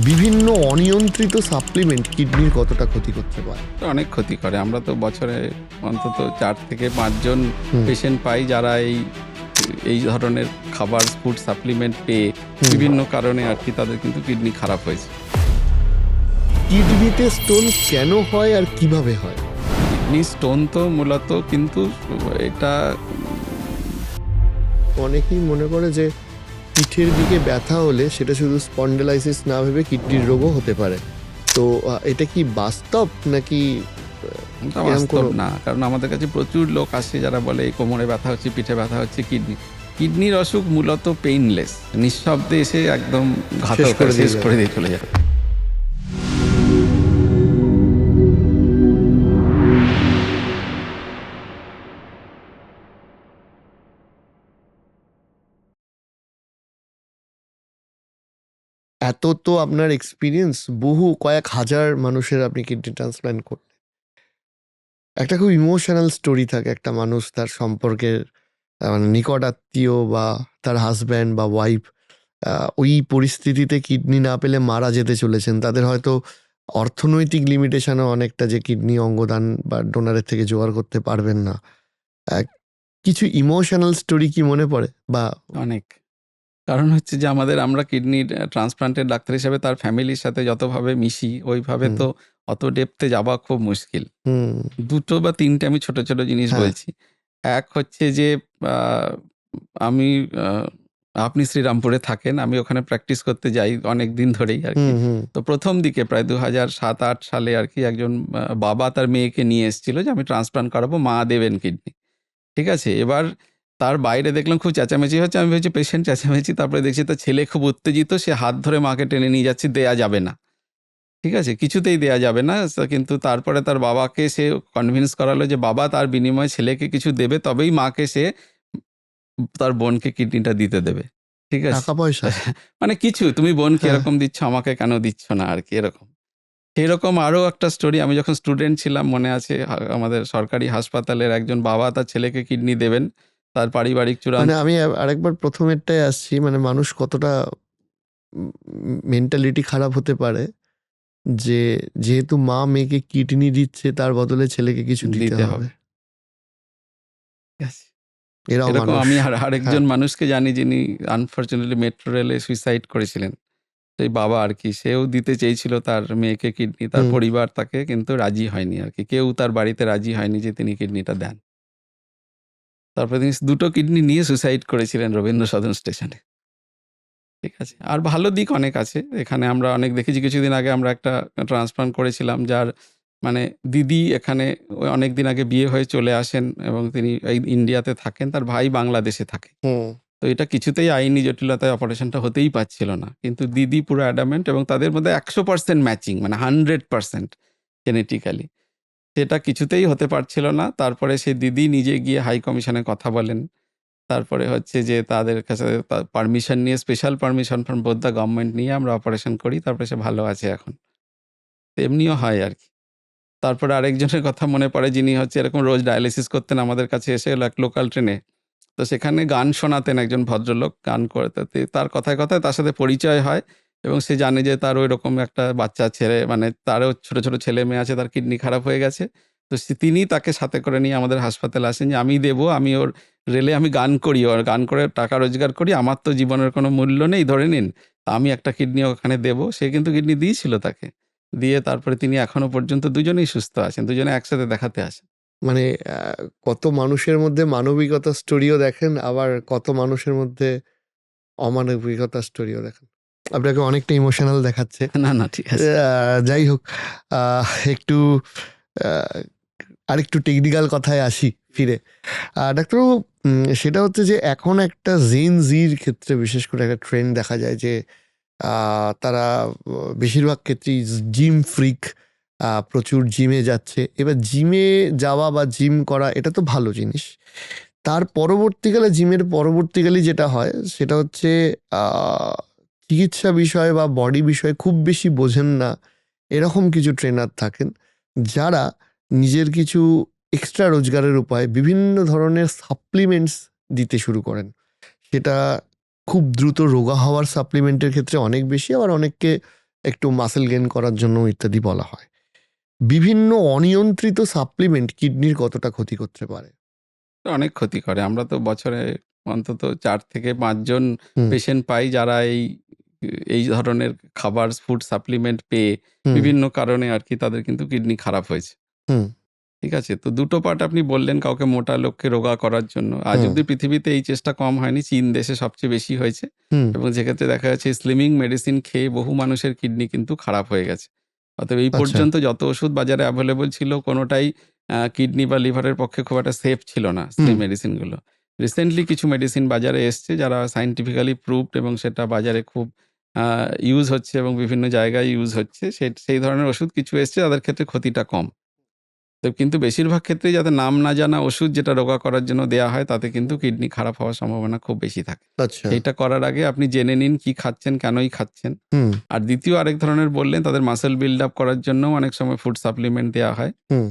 বিভিন্ন অনিয়ন্ত্রিত সাপ্লিমেন্ট কিডনির কতটা ক্ষতি করতে পারে? অনেক ক্ষতি করে। আমরা তো বছরে অন্তত 4 থেকে 5 জন হুম। পেশেন্ট পাই যারা এই ধরনের খাবার, ফুড সাপ্লিমেন্ট পেয়ে বিভিন্ন কারণে আর কি তাদের কিন্তু কিডনি খারাপ হয়েছে। কিডনিতে স্টোন কেন হয় আর কিভাবে হয়? কিডনি স্টোন তো মূলত কিন্তু এটা অনেকেই মনে করে যে পিঠের দিকে ব্যথা হলে সেটা শুধু স্পন্ডেলাইসিস না ভেবে কিডনির রোগও হতে পারে। তো এটা কি বাস্তব নাকি এটা এরকম বাস্তব কোনো? না, কারণ আমাদের কাছে প্রচুর লোক আসে যারা বলে এই কোমরে ব্যথা হচ্ছে, পিঠে ব্যথা হচ্ছে। কিডনির অসুখ মূলত পেইনলেস, নিঃশব্দে এসে একদম ঘাতক করে দিয়ে শেষ যাবে। করে দিয়ে চলে যাবে। এত তো আপনার এক্সপিরিয়েন্স, বহু কয়েক হাজার মানুষের আপনি কিডনি ট্রান্সপ্ল্যান্ট করলেন। একটা খুব ইমোশনাল স্টোরি থাকে একটা মানুষ তার সম্পর্কের মানে নিকট আত্মীয় বা তার হাজব্যান্ড বা ওয়াইফ ওই পরিস্থিতিতে কিডনি না পেলে মারা যেতে চলেছেন। তাদের হয়তো অর্থনৈতিক লিমিটেশনও অনেকটা, যে কিডনি অঙ্গদান বা ডোনারের থেকে জোগাড় করতে পারবেন না। আহ, কিছু ইমোশনাল স্টোরি কি মনে পড়ে বা? অনেক কারণ হচ্ছে যে আমরা কিডনির ট্রান্সপ্লান্টের ডাক্তার হিসেবে তার ফ্যামিলির সাথে যতভাবে মিশি ওইভাবে হুম। তো অত ডেপথে যাওয়া খুব মুশকিল। হুম। 2 বা 3টে আমি ছোট ছোট জিনিস হ্যাঁ। বলছি। এক হচ্ছে যে আহ, আমি আপনি শ্রীরামপুরে থাকেন, আমি ওখানে প্র্যাকটিস করতে যাই অনেক দিন ধরেই আর কি। হুম। হুম। তো প্রথম দিকে প্রায় 2007-8 সালে আর কি একজন বাবা তার মেয়েকে নিয়ে এসেছিল যে আমি ট্রান্সপ্লান্ট করাবো, মা দেবেন কিডনি। ঠিক আছে? এবার তার বাইরে দেখলাম খুব চেঁচামেচি হচ্ছে। আমি ভেবেছি পেশেন্ট চেঁচামেচি। তারপরে দেখছি তার ছেলে খুব উত্তেজিত। সে হাত ধরে মাকে টেনে নিয়ে যাচ্ছে, দেয়া যাবে না। ঠিক আছে? কিছুতেই দেয়া যাবে না। কিন্তু তারপরে তার বাবাকে সে কনভিন্স করালো যে বাবা তার বিনিময়ে ছেলেকে কিছু দেবে, তবেই মাকে সে তার বোনকে কিডনিটা দিতে দেবে। ঠিক আছে? টাকা পয়সা? মানে কিছু, তুমি বোনকে হ্যাঁ। এরকম দিচ্ছ, আমাকে কেন দিচ্ছ না আর কি, এরকম। সেরকম আরো একটা স্টোরি, আমি যখন স্টুডেন্ট ছিলাম মনে আছে, আমাদের সরকারি হাসপাতালের একজন বাবা তার ছেলেকে কিডনি দেবেন। তার পারিবারিক মানে চূড়ান্ত আমি আরেকবার প্রথমেরটায় আসছি, মানে মানুষ কতটা মেন্টালিটি খারাপ হতে পারে যে যেহেতু মা মেয়েকে কিডনি দিচ্ছে তার বদলে ছেলেকে কিছু দিতে দিতে হবে। হবে। ঠিক আছে? এরাও এরকম মানুষ। আমি হ্যাঁ। আরেকজন মানুষকে জানি যিনি আনফরচুনেটলি মেট্রো রেলে সুইসাইড করেছিলেন। সেই বাবা আর কি, সেও দিতে চেয়েছিল তার মেয়েকে কিডনি। তার হুম। পরিবার তাকে কিন্তু রাজি হয়নি আর কি। কেউ তার বাড়িতে রাজি হয়নি যে তিনি কিডনিটা দেন। তারপরে তিনি 2টো কিডনি নিয়ে সুইসাইড করেছিলেন রবীন্দ্র সদন স্টেশনে। ঠিক আছে? আর ভালো দিক অনেক আছে। এখানে আমরা অনেক দেখেছি। কিছুদিন আগে আমরা একটা ট্রান্সপ্লান্ট করেছিলাম যার মানে দিদি এখানে ওই অনেকদিন আগে বিয়ে হয়ে চলে আসেন এবং তিনি এই ইন্ডিয়াতে থাকেন। তার ভাই বাংলাদেশে থাকে। হুম। তো এটা কিছুতেই আইনি জটিলতায় অপারেশনটা হতেই পারছিল না। কিন্তু দিদি পুরো অ্যাডামেন্ট এবং তাদের মধ্যে 100% ম্যাচিং, মানে 100% জেনেটিক্যালি। সেটা কিছুতেই হতে পারছিল না। তারপরে সেই দিদি নিজে গিয়ে হাই কমিশনে কথা বলেন। তারপরে হচ্ছে যে তাদের কাছে পারমিশন নিয়ে, special permission from both the government নিয়ে আমরা অপারেশন করি। তারপরে সে ভালো আছে এখন। তো এমনিও হয় আর কি। তারপরে আরেকজনের কথা মনে পড়ে যিনি হচ্ছে এরকম রোজ ডায়ালিসিস করতেন আমাদের কাছে এসে লোকাল ট্রেনে। তো সেখানে গান শোনাতেন একজন ভদ্রলোক, গান করে তার কথায় কথায় তার সাথে পরিচয় হয় এবং সে জানে যে তার ওইরকম একটা বাচ্চা ছেলে, মানে তারও ছোট ছোট ছেলে মেয়ে আছে, তার কিডনি খারাপ হয়ে গেছে। তো তিনি তাকে সাথে করে নিয়ে আমাদের হাসপাতালে আসেন যে আমি দেবো, আমি ওর রেলে আমি গান করি, ওর গান করে টাকা রোজগার করি, আমার তো জীবনের কোনো মূল্য নেই ধরে নিন, তা আমি একটা কিডনি ওখানে দেবো। সে কিন্তু কিডনি দিয়েছিল তাকে। দিয়ে তারপরে তিনি এখনো পর্যন্ত দুজনেই সুস্থ আছেন, দুজনে একসাথে দেখাতে আসেন। মানে কত মানুষের মধ্যে মানবিকতার স্টোরিও দেখেন, আবার কত মানুষের মধ্যে অমানবিকতার স্টোরিও দেখেন। আপনাকে অনেকটা ইমোশনাল দেখাচ্ছে। না না, ঠিক আছে। যাই হোক, একটু আহ, আরেকটু টেকনিক্যাল কথায় আসি ফিরে। ডাক্তারবাবু, সেটা হচ্ছে যে এখন একটা জেন জির ক্ষেত্রে বিশেষ করে একটা ট্রেন্ড দেখা যায় যে তারা বেশিরভাগ ক্ষেত্রেই জিম ফ্রিক, প্রচুর জিমে যাচ্ছে। এবার জিমে যাওয়া বা জিম করা এটা তো ভালো জিনিস। তার পরবর্তীকালে, জিমের পরবর্তীকালে যেটা হয় সেটা হচ্ছে আহ, চিকিৎসা বিষয় বা বডি বিষয়ে খুব বেশি বোঝেন না এরকম কিছু ট্রেনার থাকেন, যারা নিজের কিছু এক্সট্রা রোজগারের উপায় বিভিন্ন ধরনের সাপ্লিমেন্টস দিতে শুরু করেন। সেটা খুব দ্রুত রোগা হওয়ার সাপ্লিমেন্টের ক্ষেত্রে অনেক বেশি, আবার অনেককে একটু মাসেল গেইন করার জন্য ইত্যাদি বলা হয়। বিভিন্ন অনিয়ন্ত্রিত সাপ্লিমেন্ট কিডনির কতটা ক্ষতি করতে পারে? অনেক ক্ষতি করে। আমরা তো বছরে অন্তত ৪ থেকে ৫ জন হুম, পেশেন্ট পাই যারা এই ধরনের খাবার, ফুড সাপ্লিমেন্ট পেয়ে হুম, বিভিন্ন কারণে আরকি তাদের কিন্তু কিডনি খারাপ হয়েছে। হুম, ঠিক আছে? তো দুটো পার্ট আপনি বললেন কাউকে মোটা লোককে রোগা করার জন্য। আজ হুম, অব্দি পৃথিবীতে এই চেষ্টা কম হয়নি। চীন দেশে সবচেয়ে বেশি হয়েছে হুম, এবং যেক্ষেত্রে দেখা যাচ্ছে স্লিমিং মেডিসিন খেয়ে বহু মানুষের কিডনি কিন্তু খারাপ হয়ে গেছে। অতএব এই আচ্ছা, পর্যন্ত যত ওষুধ বাজারে এভেইলেবল ছিল কোনোটাই কিডনি বা লিভারের পক্ষে খুব একটা সেফ ছিল না হুম, স্লিম মেডিসিনগুলো। রিসেন্টলি কিছু মেডিসিন বাজারে এসছে যারা সায়েন্টিফিক্যালি প্রুভড এবং সেটা বাজারে খুব আ ইউজ হচ্ছে এবং বিভিন্ন জায়গায় ইউজ হচ্ছে। সেই ধরনের ওষুধ কিছু এসছে তাদের ক্ষেত্রে ক্ষতিটা কম। তো কিন্তু বেশিরভাগ ক্ষেত্রেই যাতে নাম না জানা ওষুধ যেটা রোগা করার জন্য দেয়া হয় তাতে কিন্তু কিডনি খারাপ হওয়ার সম্ভাবনা খুব বেশি থাকে। আচ্ছা, সেইটা করার আগে আপনি জেনে নিন কি খাচ্ছেন, কেনই খাচ্ছেন। হুম, আর দ্বিতীয় আরেক ধরনের বললেন তাদের মাসল বিল্ড আপ করার জন্যও অনেক সময় ফুড সাপ্লিমেন্ট দেয়া হয়। হুম,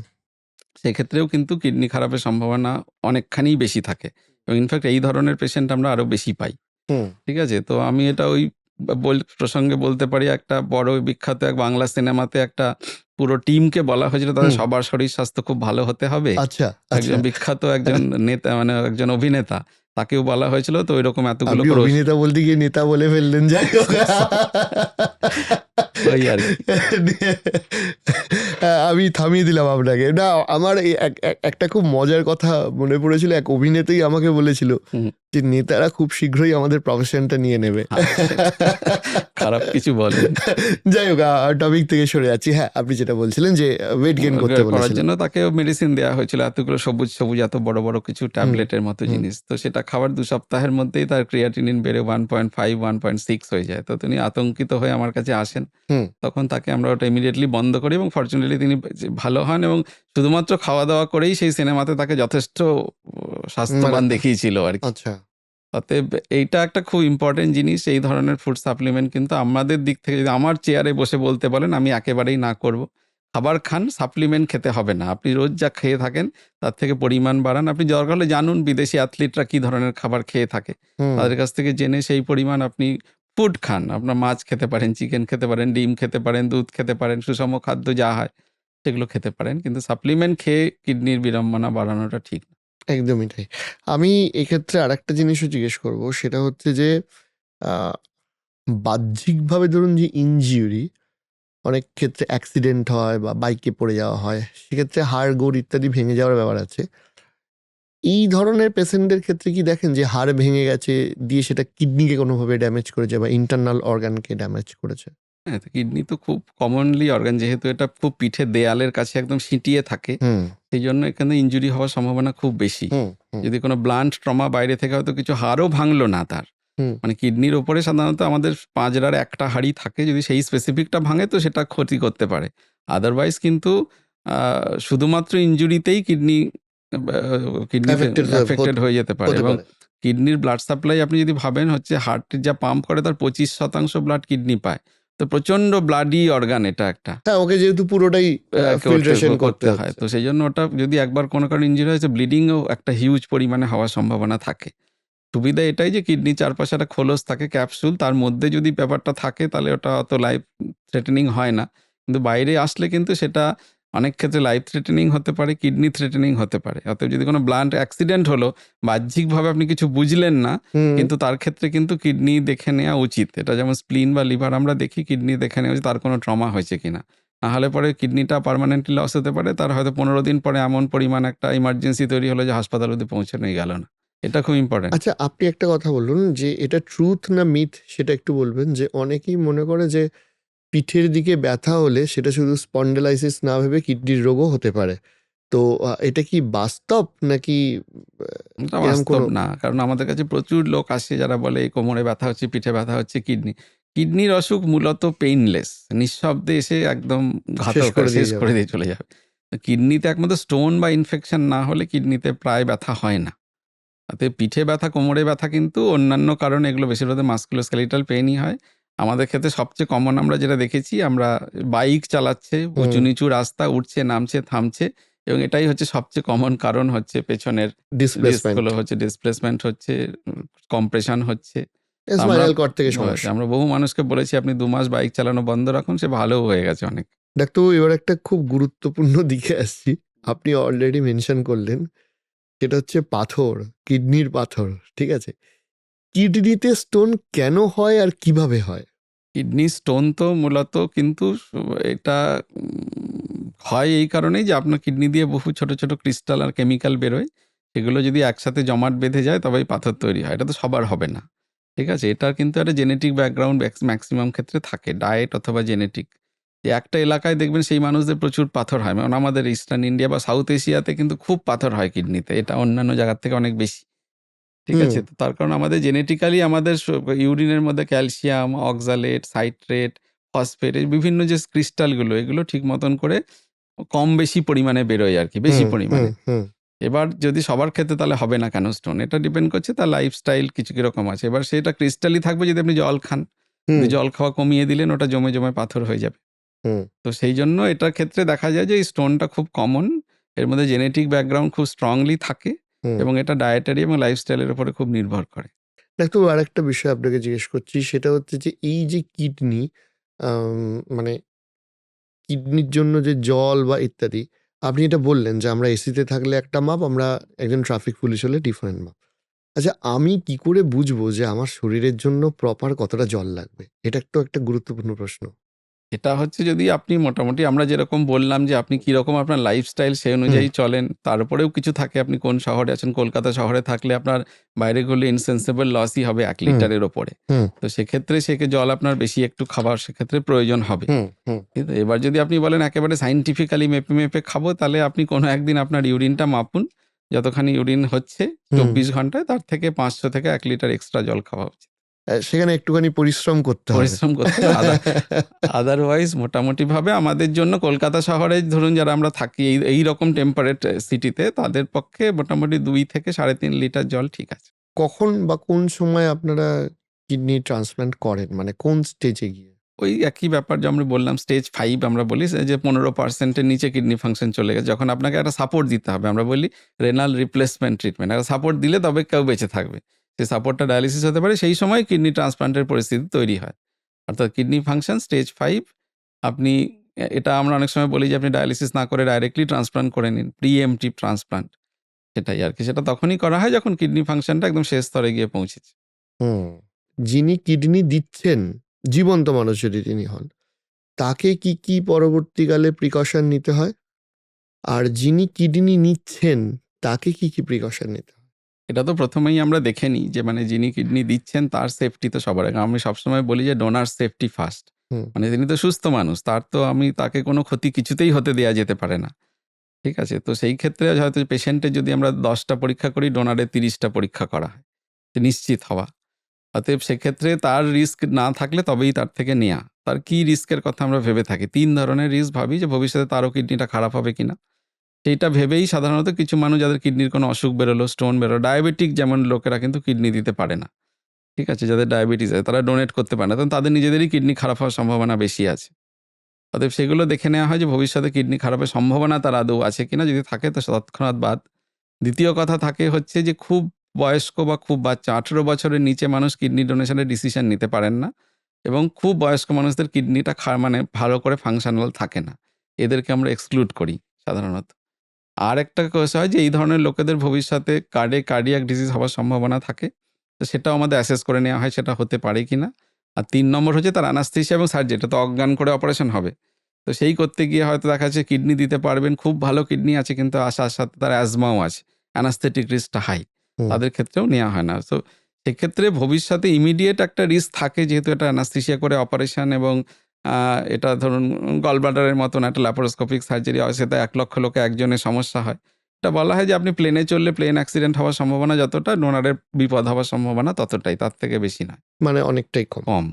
সেক্ষেত্রেও কিন্তু কিডনি খারাপের সম্ভাবনা অনেকখানিই বেশি থাকে। এবং ইনফ্যাক্ট এই ধরনের পেশেন্ট আমরা আরো বেশি পাই। হুম, ঠিক আছে? তো আমি এটা ওই প্রসঙ্গে বলতে পারি একটা বড় বিখ্যাত এক বাংলা সিনেমাতে একটা পুরো টিমকে বলা হয়েছিল তাদের হুম, সবার শরীর স্বাস্থ্য খুব ভালো হতে হবে। আচ্ছা, আচ্ছা। একজন বিখ্যাত একজন নেতা মানে একজন অভিনেতা তাকেও বলা হয়েছিল তো ঐরকম এতগুলো আপনি করে অভিনেতা বলতে গিয়ে নেতা বলে ফেললেন, যাই হোক। ওই আরকি। আমি থামিয়ে দিলাম আপনাকে। না, আমার এই একটা খুব মজার কথা মনে পড়েছিল। এক অভিনেতাই আমাকে বলেছিল হুম, যে নেতারা খুব শীঘ্রই আমাদের প্রফেশনটা নিয়ে নেবে। সেটা খারাপ কিছু বলেনি। যাই হোক, টপিক থেকে সরে যাচ্ছি। হ্যাঁ, আপনি যেটা বলছিলেন যে ওয়েট গেইন করতে করার বলেছিলেন। জন্য তাকে মেডিসিন দেয়া হয়েছিল। এতগুলো সবুজ, সবুজ এত বড়, বড় কিছু হুম, ট্যাবলেটের মতো হুম, জিনিস। তো সেটা খাওয়ার ২ সপ্তাহের মধ্যেই তার ক্রিয়াটিনিন বেড়ে 1.5, 1.6 হয়ে যায়। তো তিনি আতঙ্কিত হয়ে আমার কাছে আসেন। হুম, তখন তাকে আমরা ওটা ইমিডিয়েটলি বন্ধ করি এবং ফরচুনেটলি তিনি যে ভালো হন এবং শুধুমাত্র খাওয়া-দাওয়া করেই সেই সিনেমাতে তাকে যথেষ্ট মানে স্বাস্থ্যবান দেখিয়েছিল আরকি। আচ্ছা, অতএব এইটা একটা খুব ইম্পোর্টেন্ট জিনিস। এই ধরনের ফুড সাপ্লিমেন্ট কিন্তু আমাদের দিক থেকে যদি আমার চেয়ারে বসে বলতে বলেন আমি একেবারেই না করব। খাবার খান, সাপ্লিমেন্ট খেতে হবে না। আপনি রোজ যা খেয়ে থাকেন তার থেকে পরিমাণ বাড়ান। আপনি দরকার হলে জানুন বিদেশি অ্যাথলিটরা কি ধরনের খাবার খেয়ে থাকে। হুম, তাদের কাছ থেকে জেনে সেই পরিমাণ আপনি ফুড খান। আপনার মাছ খেতে পারেন, চিকেন খেতে পারেন, ডিম খেতে পারেন, দুধ খেতে পারেন, সুষম খাদ্য যা হয় সেগুলো খেতে পারেন। কিন্তু সাপ্লিমেন্ট খেয়ে কিডনির বিড়ম্বনা বাড়ানোটা ঠিক না। একদমই তাই। আমি এক্ষেত্রে আরেকটা জিনিসও জিজ্ঞেস করব, সেটা হচ্ছে যে আ বাহ্যিকভাবে ধরুন যে ইনজিউরি, অনেক ক্ষেত্রে অ্যাক্সিডেন্ট হয় বা বাইকে পড়ে যাওয়া হয়। সেক্ষেত্রে হাড়, গোড় ইত্যাদি ভেঙে যাওয়ার ব্যাপার আছে। এই ধরনের পেশেন্টদের ক্ষেত্রে কি দেখেন যে হাড় ভেঙে গেছে দিয়ে সেটা কিডনিকে কোনোভাবে ড্যামেজ করেছে বা ইন্টারনাল অর্গানকে ড্যামেজ করেছে? হ্যাঁ, তো কিডনি তো খুব কমনলি অর্গান যেহেতু এটা খুব পিঠের দেয়ালের কাছে একদম সিঁটিয়ে থাকে। হুম, সেইজন্য এখানে ইনজুরি হওয়ার সম্ভাবনা খুব বেশি। হুম, হুম, যদি কোনো ব্লান্ট ট্রমা বাইরে থেকে হয়তো কিছু হাড়ও ভাঙলো না তার। হুম, মানে কিডনির ওপরে সাধারণত আমাদের পাঁজরার একটা হাড়ই থাকে। যদি সেই স্পেসিফিকটা ভাঙে তো সেটা ক্ষতি করতে পারে। আদারওয়াইজ কিন্তু আ শুধুমাত্র ইনজুরিতেই কিডনিতে এফেক্টেড এফেক্টেড হয়ে যেতে পারে হতে এবং পারে। কিডনির ব্লাড সাপ্লাই আপনি যদি ভাবেন হচ্ছে হার্টের যা পাম্প করে তার 25% ব্লাড কিডনি পায়। তো প্রচন্ড ব্লাডি অর্গান এটা একটা। হ্যাঁ, ওকে যেহেতু পুরোটাই ফিল্ট্রেশন করতে করতে হয়। হচ্ছে। তো সেইজন্য ওটা যদি একবার কোনো কারণে ইনজুরি হয়েছে ব্লিডিংও একটা হিউজ পরিমাণে হওয়ার সম্ভাবনা থাকে। সুবিধা এটাই যে কিডনির চারপাশে একটা খোলস থাকে ক্যাপসুল। তার মধ্যে যদি ব্যাপারটা থাকে তাহলে ওটা অত লাইফ থ্রেটেনিং হয় না। কিন্তু বাইরে আসলে কিন্তু সেটা অনেক ক্ষেত্রে লাইফ থ্রেটেনিং হতে পারে, কিডনি থ্রেটেনিং হতে পারে। অতএব যদি কোনো ব্লান্ট অ্যাক্সিডেন্ট হলো, বাহ্যিকভাবে আপনি কিছু বুঝলেন না, হুম, কিন্তু তার ক্ষেত্রে কিন্তু কিডনি দেখে নেয়া উচিত। এটা যেমন স্প্লিন বা লিভার আমরা দেখি, কিডনি দেখে নেওয়া উচিত তার কোনো ট্রমা হয়েছে কিনা। নাহলে পরে কিডনিটা পার্মানেন্টলি লস হতে পারে। তার হয়তো ১৫ দিন পরে এমন পরিমাণ একটা ইমার্জেন্সি তৈরি হলো যে হাসপাতাল অব্দি পৌঁছানোই গেল না। এটা খুব ইম্পোর্টেন্ট। আচ্ছা, আপনি একটা কথা বলুন যে এটা ট্রুথ না মিথ সেটা একটু বলবেন। যে অনেকেই মনে করে যে পিঠের দিকে ব্যথা হলে সেটা শুধু স্পন্ডেলাইসিস না ভেবে কিডনির রোগও হতে পারে। তো এটা কি বাস্তব নাকি আ এটা এরম বাস্তব কোনো? না। কারণ আমাদের কাছে প্রচুর লোক আসে যারা বলে এই কোমরে ব্যথা হচ্ছে, পিঠে ব্যথা হচ্ছে, কিডনি। কিডনির অসুখ মূলত পেইনলেস। নিঃশব্দে এসে একদম শেষ ঘাতক করে দিয়ে শেষ যাবে? করে দিয়ে চলে যাবে। তো কিডনিতে একমাত্র স্টোন বা ইনফেকশন না হলে কিডনিতে প্রায় ব্যথা হয় না। অতএব পিঠে ব্যথা, কোমরে ব্যথা কিন্তু অন্যান্য কারণে এগুলো বেশিরভাগ মাসকুলোস্কেলিটাল পেইনই হয়। আমাদের ক্ষেত্রে সবচেয়ে কমন আমরা যেটা দেখেছি আমরা বাইক চালাচ্ছে, হুম, উঁচু-নিচু রাস্তা উঠছে, নামছে, থামছে এবং এটাই হচ্ছে সবচেয়ে কমন কারণ হচ্ছে পেছনের ডিসপ্লেসমেন্ট। ডিস্কগুলো হচ্ছে ডিসপ্লেসমেন্ট হচ্ছে, কম্প্রেশন হচ্ছে। আমরা স্পাইনাল কর্ড থেকে সমস্যা। আমরা বহু মানুষকে বলেছি আপনি 2 মাস বাইক চালানো বন্ধ রাখুন, সে ভালোও হয়ে গেছে অনেক। ডাক্তারবাবু এবার একটা খুব গুরুত্বপূর্ণ দিকে আসছি। আপনি অলরেডি মেনশন করলেন, সেটা হচ্ছে পাথর, কিডনির পাথর। ঠিক আছে, কিডনিতে স্টোন কেন হয় আর কিভাবে হয়? কিডনি স্টোন তো মূলত কিন্তু এটা হয় এই কারণেই যে আপনার কিডনি দিয়ে বহু ছোট ছোট ক্রিস্টাল আর কেমিক্যাল বেরোয়, সেগুলো যদি একসাথে জমাট বেঁধে যায় তবেই পাথর তৈরি হয়। এটা তো সবার হবে না, ঠিক আছে। এটার কিন্তু একটা জেনেটিক ব্যাকগ্রাউন্ড ম্যাক্সিমাম ক্ষেত্রে থাকে, ডায়েট অথবা জেনেটিক। যে একটা এলাকায় দেখবেন সেই মানুষদের প্রচুর পাথর হয়, মানে আমাদের ইস্টার্ন ইন্ডিয়া বা সাউথ এশিয়াতে কিন্তু খুব পাথর হয় কিডনিতে, এটা অন্যান্য জায়গার থেকে অনেক বেশি, ঠিক হুম আছে। তো তার কারণ আমাদের জেনেটিক্যালি আমাদের ইউরিনের মধ্যে ক্যালসিয়াম, অক্সালেট, সাইট্রেট, ফসফেট, এই বিভিন্ন যে ক্রিস্টালগুলো এগুলো ঠিক মতন করে কম বেশি পরিমাণে বেরোয় আর কি, বেশি হুম হুম পরিমাণে। হুম এবার যদি সবার ক্ষেত্রে তাহলে হবে না কেন স্টোন? এটা ডিপেন্ড করছে তার লাইফস্টাইল কিছু কিরকম আছে। এবার সেটা ক্রিস্টালই থাকবে যদি আপনি জল খান। হুম যদি জল খাওয়া কমিয়ে দিলেন ওটা জমে জমে পাথর হয়ে যাবে। হুম তো সেই জন্য এটার ক্ষেত্রে দেখা যায় যে এই স্টোনটা খুব কমন। এর মধ্যে জেনেটিক ব্যাকগ্রাউন্ড খুব স্ট্রংলি থাকে হুম। এবং এটা ডায়েটারি এবং লাইফস্টাইলের উপরে খুব নির্ভর করে। ডাক্তারবাবু আর একটা বিষয় আপনাকে জিজ্ঞেস করছি, সেটা হচ্ছে যে এই যে কিডনি, মানে কিডনির জন্য যে জল বা ইত্যাদি, আপনি এটা বললেন যে আমরা এসিতে থাকলে একটা মাপ, আমরা একজন ট্রাফিক পুলিশ হলে ডিফারেন্ট মাপ। আচ্ছা, আমি কি করে বুঝবো যে আমার শরীরের জন্য প্রপার কতটা জল লাগবে? এটা তো একটা গুরুত্বপূর্ণ প্রশ্ন। এটা হচ্ছে যদি আপনি মোটামুটি আমরা যেরকম বললাম যে আপনি কিরকম আপনার লাইফস্টাইল সেই হুম অনুযায়ী চলেন, তার উপরেও কিছু থাকে। আপনি কোন শহরে আছেন, কলকাতা শহরে থাকলে আপনার বাইরে ঘুরলে ইনসেন্সিবল লসই হবে 1 হুম লিটারের ওপরে। হুম তো সেক্ষেত্রে জল আপনার বেশি একটু খাবার সেক্ষেত্রে প্রয়োজন হবে। হুম হুম কিন্তু এবার যদি আপনি বলেন একেবারে সায়েন্টিফিক্যালি মেপে মেপে খাবো, তাহলে আপনি কোনো একদিন আপনার ইউরিনটা মাপুন। যতখানি ইউরিন হচ্ছে হুম 24 ঘন্টায় তার থেকে 500 থেকে 1 লিটার এক্সট্রা জল খাওয়া উচিত। সেখানে একটুখানি পরিশ্রম করতে হবে। পরিশ্রম করতে হবে। আদারওয়াইজ মোটামুটিভাবে আমাদের জন্য কলকাতা শহরে ধরুন যারা আমরা থাকি এইরকম টেম্পারেট সিটিতে, তাদের পক্ষে মোটামুটি 2 থেকে 3.5 লিটার জল ঠিক আছে। কখন বা কোন সময় আপনারা কিডনি ট্রান্সপ্লান্ট করেন, মানে কোন স্টেজে গিয়ে? ওই একই ব্যাপার যে আমরা বললাম স্টেজ 5 আমরা বলি, যে 15% এর নিচে কিডনি ফাংশন চলে গেছে। যখন আপনাকে একটা সাপোর্ট দিতে হবে, আমরা বলি রেনাল রিপ্লেসমেন্ট ট্রিটমেন্ট। একটা সাপোর্ট দিলে তবে কেউ বেঁচে থাকবে। সেই সাপোর্টটা ডায়ালিসিস হতে পারে, সেই সময় কিডনি ট্রান্সপ্লান্টের পরিস্থিতি তৈরি হয়। অর্থাৎ কিডনি ফাংশন স্টেজ 5। আপনি এটা আমরা অনেক সময় বলি যে আপনি ডায়ালিসিস না করে ডাইরেক্টলি ট্রান্সপ্লান্ট করে নিন। প্রিএমটিভ ট্রান্সপ্লান্ট, সেটাই আরকি। সেটা তখনই করা হয় যখন কিডনি ফাংশনটা একদম শেষ স্তরে গিয়ে পৌঁছেছে। হুম। যিনি কিডনি দিচ্ছেন, জীবন্ত মানুষ যদি তিনি হন, তাকে কি কি পরবর্তীকালে প্রিকশন নিতে হয়? আর যিনি কিডনি নিচ্ছেন, তাকে কি কি প্রিকশন নিতে হয়? এটা তো ১ম এই আমরা দেখে নিই যে মানে যিনি কিডনি দিচ্ছেন তার সেফটি তো সবার আগে। আমি সবসময় বলি যে ডোনার সেফটি ফার্স্ট। হুম মানে তিনি তো সুস্থ মানুষ। তাকে কোনো ক্ষতি কিছুতেই হতে দেয়া যেতে পারে না। ঠিক আছে? তো সেই ক্ষেত্রে হয়তো পেশেন্টের যদি আমরা ১০ টা পরীক্ষা করি, ডোনারের ৩০ টা পরীক্ষা করা হয়। নিশ্চিত হওয়া। অতএব সেক্ষেত্রে তার রিস্ক না থাকলে তবেই তার থেকে নেয়া। তার কি রিস্কের কথা আমরা ভেবে থাকি? ৩ ধরনের রিস্ক ভাবি যে ভবিষ্যতে তারও কিডনিটা খারাপ হবে কিনা? সেইটা ভেবেই সাধারণত কিছু মানুষ যাদের কিডনির কোনো অসুখ বেরোলো, স্টোন বেরোলো, ডায়াবেটিক যেমন লোকেরা কিন্তু কিডনি দিতে পারে না। ঠিক আছে? যাদের ডায়াবেটিস আছে তারা ডোনেট করতে পারে না। কারণ তাদের নিজেদেরই কিডনি খারাপ হওয়ার সম্ভাবনা বেশি আছে। অতএব সেগুলো দেখে নেওয়া হয় যে ভবিষ্যতে কিডনি খারাপের সম্ভাবনা তার আদৌ আছে কিনা? যদি থাকে তো তৎক্ষণাৎ বাদ। দ্বিতীয় কথা থাকে হচ্ছে যে খুব বয়স্ক বা খুব বাচ্চা ১৮ বছরের নিচে মানুষ কিডনি ডোনেশনের ডিসিশন নিতে পারেন না এবং খুব বয়স্ক মানুষদের কিডনিটা মানে ভালো করে ফাংশনাল থাকে না। এদেরকে আমরা এক্সক্লুড করি সাধারণত। আরেকটা বিষয় হয় যে এই ধরনের লোকেদের ভবিষ্যতে কার্ডিয়াক ডিজিজ হওয়ার সম্ভাবনা থাকে। তো সেটাও আমাদের অ্যাসেস করে নেওয়া হয় সেটা হতে পারে কিনা। আর ৩ নম্বর হচ্ছে তার অ্যানাস্থেসিয়া এবং সার্জারি। এটা তো অজ্ঞান করে অপারেশন হবে। তো সেই করতে গিয়ে হয়তো দেখা যাচ্ছে কিডনি দিতে পারবেন, খুব ভালো কিডনি আছে কিন্তু আসার সাথে তার অ্যাজমাও আছে। Anaesthetic রিস্কটা high. হুম তাদের ক্ষেত্রেও নেওয়া হয় না। তো সেক্ষেত্রে ভবিষ্যতে ইমিডিয়েট একটা রিস্ক থাকে, যেহেতু এটা অ্যানাস্থেসিয়া করে অপারেশন এবং এটা ধরুন গলব্লাডারের মতন একটা ল্যাপারোস্কোপিক সার্জারি হয়, সেটা ১ লক্ষ লোকে একজনের সমস্যা হয়। এটা বলা হয় যে আপনি প্লেনে চললে প্লেন অ্যাক্সিডেন্ট হওয়ার সম্ভাবনা যতটা, ডোনারের বিপদ হওয়ার সম্ভাবনা ততটাই, তার থেকে বেশি নয়, মানে অনেকটাই কম। কম।